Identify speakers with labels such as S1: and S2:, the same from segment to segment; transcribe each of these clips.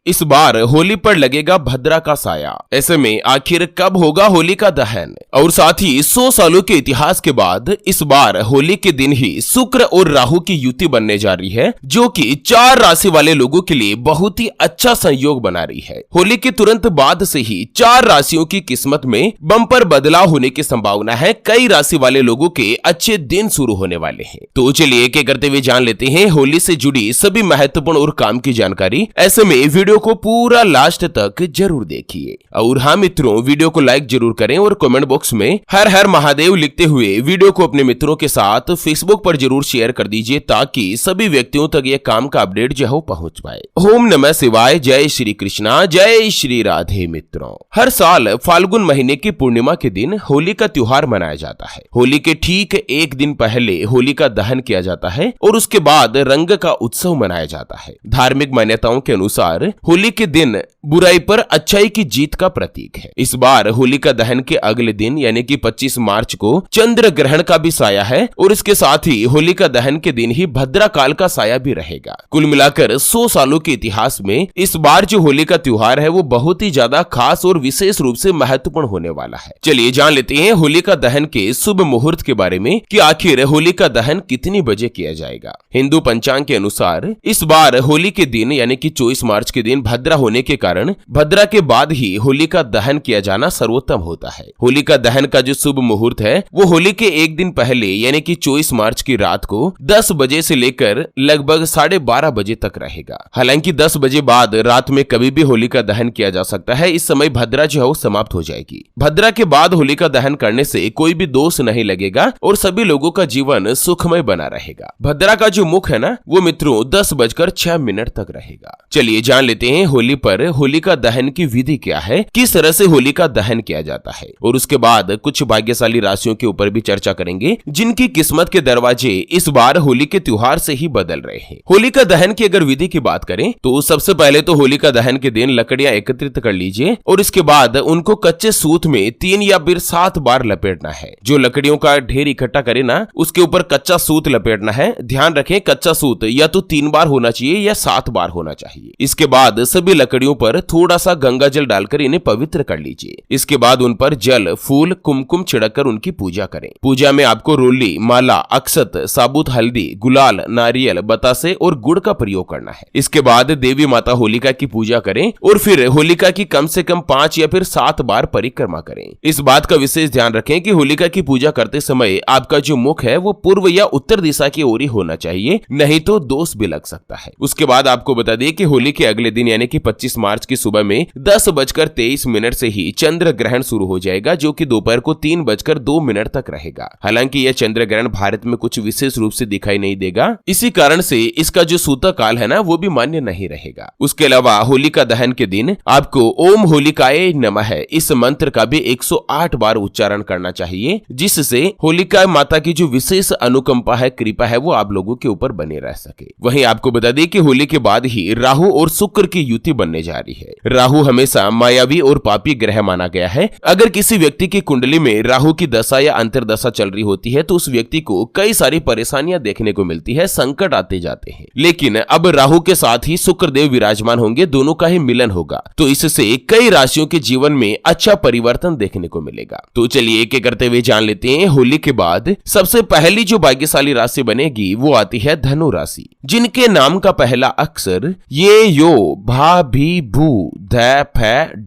S1: इस बार होली पर लगेगा भद्रा का साया। ऐसे में आखिर कब होगा होली का दहन? और साथ ही 100 सालों के इतिहास के बाद इस बार होली के दिन ही शुक्र और राहु की युति बनने जा रही है, जो कि 4 राशि वाले लोगों के लिए बहुत ही अच्छा संयोग बना रही है। होली के तुरंत बाद से ही 4 राशियों की किस्मत में बम्पर बदलाव होने की संभावना है। कई राशि वाले लोगों के अच्छे दिन शुरू होने वाले हैं। तो चलिए एक एक करते हुए जान लेते हैं होली से जुड़ी सभी महत्वपूर्ण और काम की जानकारी। ऐसे में वीडियो को पूरा लास्ट तक जरूर देखिए। और हाँ मित्रों, वीडियो को लाइक जरूर करें और कमेंट बॉक्स में हर हर महादेव लिखते हुए वीडियो को अपने मित्रों के साथ फेसबुक पर जरूर शेयर कर दीजिए, ताकि सभी व्यक्तियों तक ये काम का अपडेट जो है पहुंच पाए। ओम नमः शिवाय, जय श्री कृष्णा, जय श्री राधे। मित्रों, हर साल फाल्गुन महीने की पूर्णिमा के दिन होली का त्योहार मनाया जाता है। होली के ठीक एक दिन पहले होली का दहन किया जाता है और उसके बाद रंग का उत्सव मनाया जाता है। धार्मिक मान्यताओं के अनुसार होली के दिन बुराई पर अच्छाई की जीत का प्रतीक है। इस बार होली का दहन के अगले दिन यानी कि 25 मार्च को चंद्र ग्रहण का भी साया है और इसके साथ ही होली का दहन के दिन ही भद्रा काल का साया भी रहेगा। कुल मिलाकर 100 सालों के इतिहास में इस बार जो होली का त्योहार है वो बहुत ही ज्यादा खास और विशेष रूप से महत्वपूर्ण होने वाला है। चलिए जान लेते हैं होली का दहन के शुभ मुहूर्त के बारे में कि आखिर होली का दहन कितनी बजे किया जाएगा। हिंदू पंचांग के अनुसार इस बार होली के दिन यानी कि 24 मार्च के दिन भद्रा होने के कारण भद्रा के बाद ही होली का दहन किया जाना सर्वोत्तम होता है। होली का दहन का जो शुभ मुहूर्त है वो होली के एक दिन पहले यानी कि 24 मार्च की रात को 10 बजे से लेकर लगभग 12:30 बजे तक रहेगा। हालांकि 10 बजे बाद रात में कभी भी होली का दहन किया जा सकता है। इस समय भद्रा जो है वो समाप्त हो जाएगी। भद्रा के बाद होली का दहन करने से कोई भी दोष नहीं लगेगा और सभी लोगों का जीवन सुखमय बना रहेगा। भद्रा का जो मुख है ना वो मित्रों 10:06 तक रहेगा। चलिए जान लेते हैं होली पर होली का दहन की विधि क्या है, किस तरह से होली का दहन किया जाता है, और उसके बाद कुछ भाग्यशाली राशियों के ऊपर भी चर्चा करेंगे जिनकी किस्मत के दरवाजे इस बार होली के त्योहार से ही बदल रहे हैं। होली का दहन की अगर विधि की बात करें तो सबसे पहले तो होली का दहन के दिन लकड़ियां एकत्रित कर लीजिए और इसके बाद उनको कच्चे सूत में 3 या फिर 7 बार लपेटना है। जो लकड़ियों का ढेर इकट्ठा करे ना उसके ऊपर कच्चा सूत लपेटना है। ध्यान रखें कच्चा सूत या तो 3 बार होना चाहिए या 7 बार होना चाहिए। इसके बाद सभी लकड़ियों पर थोड़ा सा गंगा जल डालकर इन्हें पवित्र कर लीजिए। इसके बाद उन पर जल, फूल, कुमकुम छिड़ककर उनकी पूजा करें। पूजा में आपको रोली, माला, अक्षत, साबुत हल्दी, गुलाल, नारियल, बतासे और गुड़ का प्रयोग करना है। इसके बाद देवी माता होलिका की पूजा करें और फिर होलिका की कम से कम 5 या फिर 7 बार परिक्रमा करें। इस बात का विशेष ध्यान रखें कि होलिका की पूजा करते समय आपका जो मुख है वो पूर्व या उत्तर दिशा की ओर ही होना चाहिए, नहीं तो दोष भी लग सकता है। उसके बाद आपको बता दें कि होली के अगले दिन यानी कि 25 मार्च की सुबह में 10:23 से ही चंद्र ग्रहण शुरू हो जाएगा, जो कि दोपहर को 3:02 तक रहेगा। हालांकि यह चंद्र ग्रहण भारत में कुछ विशेष रूप से दिखाई नहीं देगा, इसी कारण से इसका जो सूतक काल है ना वो भी मान्य नहीं रहेगा। उसके अलावा होली का दहन के दिन आपको ओम होलिकाय नमः इस मंत्र का भी 108 बार उच्चारण करना चाहिए, जिससे होलिका माता की जो विशेष अनुकंपा है, कृपा है, वो आप लोगों के ऊपर बने रह सके। वहीं आपको बता दें कि होली के बाद ही राहु और शुक्र की युति बनने जा रही है। राहु हमेशा मायावी और पापी ग्रह माना गया है। अगर किसी व्यक्ति की कुंडली में राहु की दशा या अंतर्दशा चल रही होती है तो उस व्यक्ति को कई सारी परेशानियां देखने को मिलती है, संकट आते जाते हैं। लेकिन अब राहु के साथ ही शुक्र देव विराजमान होंगे, दोनों का ही मिलन होगा, तो इससे कई राशियों के जीवन में अच्छा परिवर्तन देखने को मिलेगा। तो चलिए एक एक करते हुए जान लेते हैं होली के बाद सबसे पहली जो भाग्यशाली राशि बनेगी वो आती है धनु राशि, जिनके नाम का पहला अक्षर ये, यो, भा, भी, भू, ध, फ,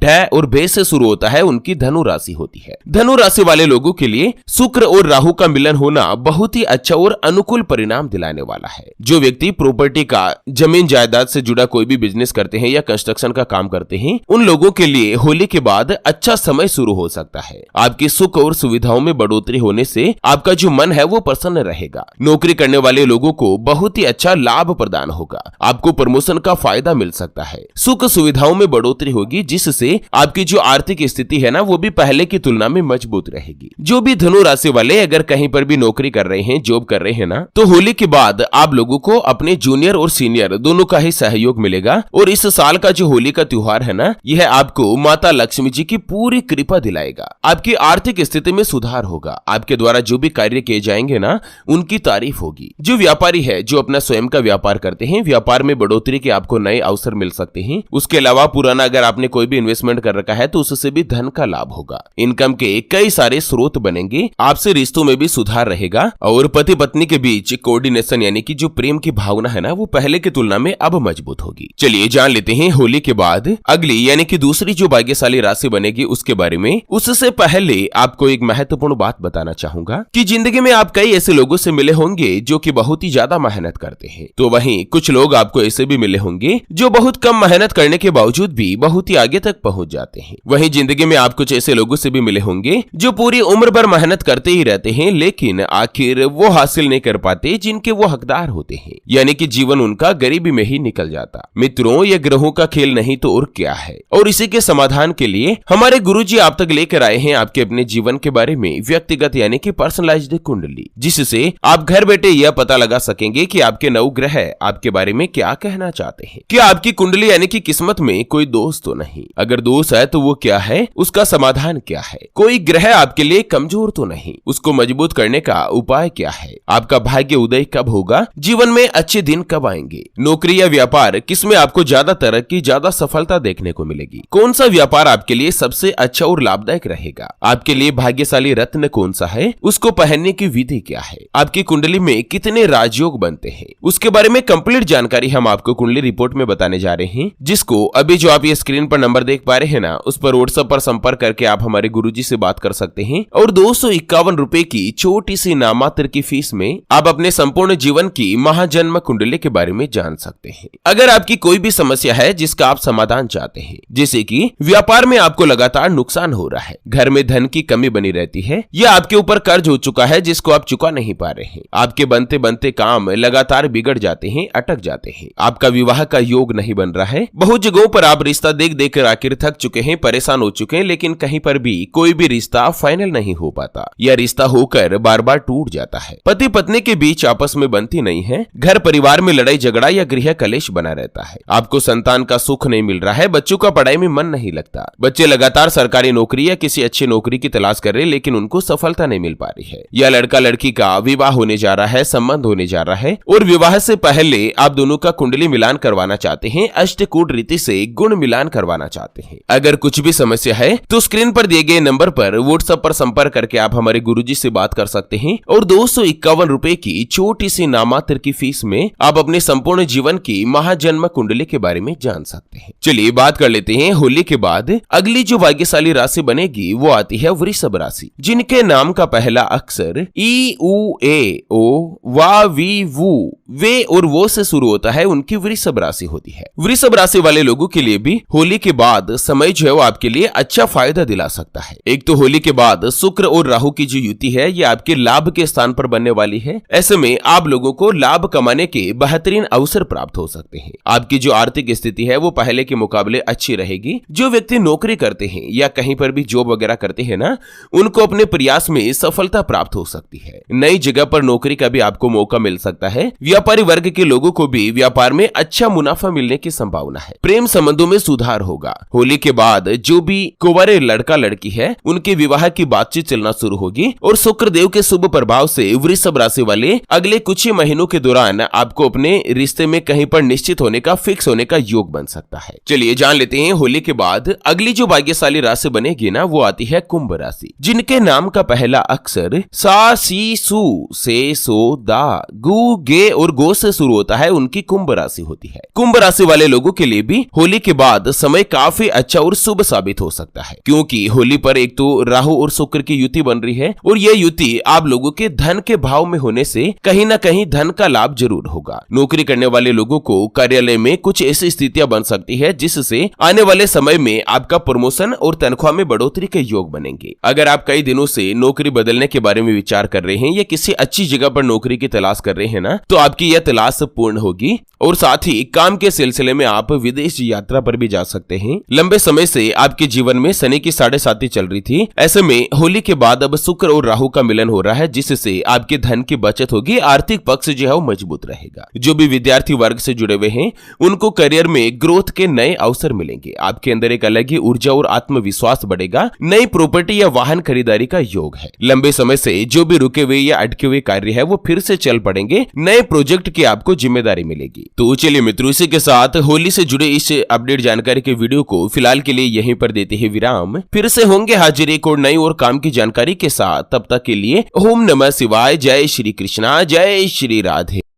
S1: ढ और भे से शुरू होता है, उनकी धनु राशि होती है। धनु राशि वाले लोगों के लिए शुक्र और राहु का मिलन होना बहुत ही अच्छा और अनुकूल परिणाम दिलाने वाला है। जो व्यक्ति प्रॉपर्टी का, जमीन जायदाद से जुड़ा कोई भी बिजनेस करते हैं या कंस्ट्रक्शन का काम करते हैं, उन लोगों के लिए होली के बाद अच्छा समय शुरू हो सकता है। आपकी सुख और सुविधाओं में बढ़ोतरी होने से आपका जो मन है वो प्रसन्न रहेगा। नौकरी करने वाले लोगों को बहुत ही अच्छा लाभ प्रदान होगा। आपको प्रमोशन का फायदा मिल सकता है। सुख सुविधाओं में बढ़ोतरी होगी, जिससे आपकी जो आर्थिक स्थिति है ना वो भी पहले की तुलना में मजबूत रहेगी। जो भी धनु राशि वाले अगर कहीं पर भी नौकरी कर रहे हैं, जॉब कर रहे हैं ना, तो होली के बाद आप लोगों को अपने जूनियर और सीनियर दोनों का ही सहयोग मिलेगा। और इस साल का जो होली का त्योहार है ना, यह आपको माता लक्ष्मी जी की पूरी कृपा दिलाएगा। आपकी आर्थिक स्थिति में सुधार होगा। आपके द्वारा जो भी कार्य किए जाएंगे ना उनकी तारीफ होगी। जो व्यापारी है, जो अपना स्वयं का व्यापार करते हैं, व्यापार में बढ़ोतरी के आपको नए अवसर मिल मिल सकते हैं। उसके अलावा पुराना अगर आपने कोई भी इन्वेस्टमेंट कर रखा है तो उससे भी धन का लाभ होगा। इनकम के कई सारे स्रोत बनेंगे, आपसे रिश्तों में भी सुधार रहेगा और पति पत्नी के बीच कोऑर्डिनेशन यानी कि जो प्रेम की भावना है ना वो पहले की तुलना में अब मजबूत होगी। चलिए जान लेते हैं होली के बाद अगली यानी कि दूसरी जो भाग्यशाली राशि बनेगी उसके बारे में। उससे पहले आपको एक महत्वपूर्ण बात बताना चाहूंगा कि जिंदगी में आप कई ऐसे लोगों से मिले होंगे जो कि बहुत ही ज्यादा मेहनत करते हैं, तो वहीं कुछ लोग आपको ऐसे भी मिले होंगे जो बहुत कम मेहनत करने के बावजूद भी बहुत ही आगे तक पहुंच जाते हैं। वहीं जिंदगी में आप कुछ ऐसे लोगों से भी मिले होंगे जो पूरी उम्र भर मेहनत करते ही रहते हैं लेकिन आखिर वो हासिल नहीं कर पाते जिनके वो हकदार होते हैं, यानी कि जीवन उनका गरीबी में ही निकल जाता। मित्रों, ये ग्रहों का खेल नहीं तो और क्या है। और इसी के समाधान के लिए हमारे गुरुजी आप तक लेकर आए हैं आपके अपने जीवन के बारे में व्यक्तिगत यानी कि पर्सनलाइज्ड कुंडली, जिससे आप घर बैठे यह पता लगा सकेंगे कि आपके नवग्रह आपके बारे में क्या कहना चाहते हैं। क्या आपकी कुंडली यानी कि किस्मत में कोई दोष तो नहीं? अगर दोष है तो वो क्या है, उसका समाधान क्या है? कोई ग्रह आपके लिए कमजोर तो नहीं, उसको मजबूत करने का उपाय क्या है? आपका भाग्य उदय कब होगा? जीवन में अच्छे दिन कब आएंगे? नौकरी या व्यापार किसमें आपको ज्यादा तरक्की, ज्यादा सफलता देखने को मिलेगी? कौन सा व्यापार आपके लिए सबसे अच्छा और लाभदायक रहेगा? आपके लिए भाग्यशाली रत्न कौन सा है? उसको पहनने की विधि क्या है? आपकी कुंडली में कितने राजयोग बनते हैं? उसके बारे में कंप्लीट जानकारी हम आपको कुंडली रिपोर्ट में बताने जा रहे हैं, जिसको अभी जो आप ये स्क्रीन पर नंबर देख पा रहे हैं ना, उस पर व्हाट्सएप पर संपर्क करके आप हमारे गुरुजी से बात कर सकते हैं और 251 रुपए की छोटी सी नामात्र की फीस में आप अपने संपूर्ण जीवन की महाजन्म कुंडली के बारे में जान सकते हैं। अगर आपकी कोई भी समस्या है जिसका आप समाधान चाहते हैं, जैसे कि व्यापार में आपको लगातार नुकसान हो रहा है, घर में धन की कमी बनी रहती है, या आपके ऊपर कर्ज हो चुका है जिसको आप चुका नहीं पा रहे हैं, आपके बनते बनते काम लगातार बिगड़ जाते हैं, अटक जाते हैं, आपका विवाह का योग नहीं बन रहा है, बहुत जगहों पर आप रिश्ता देख देख कर आखिर थक चुके हैं, परेशान हो चुके हैं, लेकिन कहीं पर भी कोई भी रिश्ता फाइनल नहीं हो पाता या रिश्ता होकर बार बार टूट जाता है, पति पत्नी के बीच आपस में बनती नहीं है, घर परिवार में लड़ाई झगड़ा या गृह कलेश बना रहता है, आपको संतान का सुख नहीं मिल रहा है, बच्चों का पढ़ाई में मन नहीं लगता, बच्चे लगातार सरकारी नौकरी या किसी अच्छी नौकरी की तलाश कर रहे हैं लेकिन उनको सफलता नहीं मिल पा रही है, या लड़का लड़की का विवाह होने जा रहा है, संबंध होने जा रहा है और विवाह से पहले आप दोनों का कुंडली मिलान करवाना चाहते हैं, अष्टकूट रीति से गुण मिलान करवाना चाहते हैं। अगर कुछ भी समस्या है तो स्क्रीन पर दिए गए नंबर पर व्हाट्सएप पर संपर्क करके आप हमारे गुरुजी से बात कर सकते हैं और 251 रुपए की छोटी सी नामात्र की फीस में आप अपने संपूर्ण जीवन की महाजन्म कुंडली के बारे में जान सकते हैं। चलिए बात कर लेते हैं होली के बाद अगली जो भाग्यशाली राशि बनेगी वो आती है वृषभ राशि, जिनके नाम का पहला अक्षर ई उ ए ओ वा वी वू वे और वो से शुरू होता है, उनकी वृषभ राशि होती है। वृषभ राशि वाले लोगों के लिए भी होली के बाद समय जो है वो आपके लिए अच्छा फायदा दिला सकता है। एक तो होली के बाद शुक्र और राहु की जो युति है ये आपके लाभ के स्थान पर बनने वाली है। ऐसे में आप लोगों को लाभ कमाने के बेहतरीन अवसर प्राप्त हो सकते हैं। आपकी जो आर्थिक स्थिति है वो पहले के मुकाबले अच्छी रहेगी। जो व्यक्ति नौकरी करते हैं या कहीं पर भी जॉब वगैरह करते हैं ना, उनको अपने प्रयास में सफलता प्राप्त हो सकती है। नई जगह पर नौकरी का भी आपको मौका मिल सकता है। व्यापारी वर्ग के लोगों को भी व्यापार में अच्छा मुनाफा मिलने की संभावना है। प्रेम संबंधों में सुधार होगा। होली के बाद जो भी कुंवारे लड़का लड़की है उनके विवाह की बातचीत चलना शुरू होगी और शुक्र देव के शुभ प्रभाव से वृषभ राशि वाले अगले कुछ ही महीनों के दौरान आपको अपने रिश्ते में कहीं पर निश्चित होने का, फिक्स होने का योग बन सकता है। चलिए जान लेते हैं होली के बाद अगली जो भाग्यशाली राशि बनेगी ना वो आती है कुंभ राशि, जिनके नाम का पहला अक्षर सा सी सू से सो दा गु गे और गो से शुरू होता है, उनकी कुंभ राशि होती है। कुंभ राशि वाले लोगों के लिए भी होली के बाद समय काफी अच्छा और शुभ साबित हो सकता है, क्योंकि होली पर एक तो राहु और शुक्र की युति बन रही है और यह युति आप लोगों के धन के भाव में होने से कहीं ना कहीं धन का लाभ जरूर होगा। नौकरी करने वाले लोगों को कार्यालय में कुछ ऐसी स्थितियां बन सकती है जिससे आने वाले समय में आपका प्रमोशन और तनख्वाह में बढ़ोतरी के योग बनेंगे। अगर आप कई दिनों से नौकरी बदलने के बारे में विचार कर रहे हैं या किसी अच्छी जगह पर नौकरी की तलाश कर रहे हैं ना, तो आपकी यह तलाश पूर्ण होगी और साथ ही काम के सिलसिले में आप विदेश यात्रा पर भी जा सकते हैं। लंबे समय से आपके जीवन में शनि की 7.5 चल रही थी। ऐसे में होली के बाद अब शुक्र और राहु का मिलन हो रहा है, जिससे आपके धन की बचत होगी, आर्थिक पक्ष जो है वो मजबूत रहेगा। जो भी विद्यार्थी वर्ग से जुड़े हुए हैं उनको करियर में ग्रोथ के नए अवसर मिलेंगे। आपके अंदर एक अलग ही ऊर्जा और आत्मविश्वास बढ़ेगा। नई प्रॉपर्टी या वाहन खरीदारी का योग है। लंबे समय से जो भी रुके हुए या अटके हुए कार्य है वो फिर से चल पड़ेंगे। नए प्रोजेक्ट की आपको जिम्मेदारी मिलेगी। तो चलिए मित्रों, इसी के साथ साथ होली से जुड़े इस अपडेट जानकारी के वीडियो को फिलहाल के लिए यहीं पर देते हैं विराम। फिर से होंगे हाजिर एक और नई और काम की जानकारी के साथ। तब तक के लिए ओम नमः शिवाय, जय श्री कृष्णा, जय श्री राधे।